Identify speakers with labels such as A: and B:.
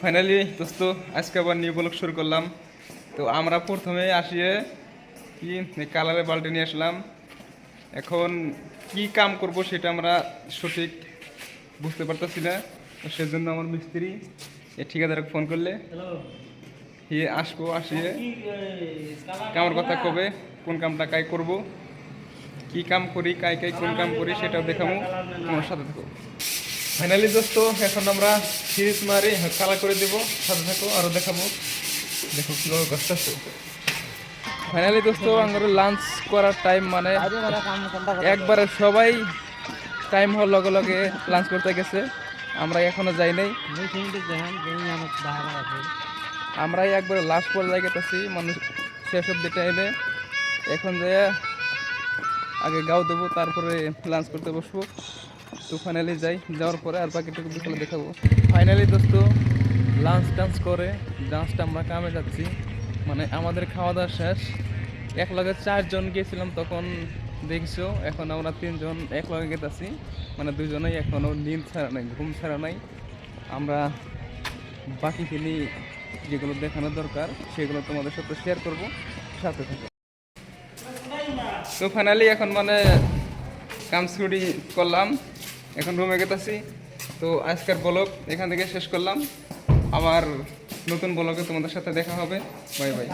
A: Finally দোস্ত আজকে আবার নিউ ব্লগ শুরু করলাম। তো আমরা প্রথমে আসিয়ে কি কালারের বাল্টি নিয়ে আসলাম। এখন কি কাম করব সেটা আমরা সঠিক বুঝতে পারতেছি না। তো সেজন্য আমার মিস্ত্রি ঠিকাদারকে ফোন করলে আসবো, আসিয়ে কামের কথা কবে, কোন কামটা কাই করব, কি কাম করি, কাই কোন কাম করি সেটাও দেখাবো, তোমার সাথে থাকো। ফাইনালি দোস্ত এখন আমরা সিরিজ মারি কালার করে দেবো, সাথে থাকো আরও দেখাবো। দেখো কীভাবে গছতেছে। ফাইনালি দোস্ত আমার লাঞ্চ করার টাইম, মানে একবারে সবাই টাইম হওয়ার লগে লগে লাঞ্চ করতে গেছে, আমরা এখনো যাই নাই। আমরাই একবারে লাস্ট পর্যায়ে গেতেছি, মানে শেষ অব্দি টাইমে। এখন যে আগে গাও দেবো, তারপরে লাঞ্চ করতে বসবো। তো ফাইনালি যাই, যাওয়ার পরে আর বাকিটুকু বিকেলে দেখাবো। ফাইনালি দোস্ত লাঞ্চ টাঞ্চ করে জাস্ট আমরা কামে যাচ্ছি, মানে আমাদের খাওয়া দাওয়া শেষ। এক লগে 4 জন গিয়েছিলাম তখন দেখছো, এখন আমরা 3 জন এক লগে গেতেছি, মানে দুজনেই এখনও নিদ ছাড়া নাই, ঘুম ছাড়া নাই। আমরা বাকি ফিনি যেগুলো দেখানো দরকার সেগুলো তোমাদের সাথে শেয়ার করবো, সাথে থাকো। তো ফাইনালি এখন মানে কাম ছুটি করলাম, এখন রুমে গেতেছি। তো আজকের ব্লগ এখান থেকে শেষ করলাম, আবার নতুন ব্লগে তোমাদের সাথে দেখা হবে। Bye bye.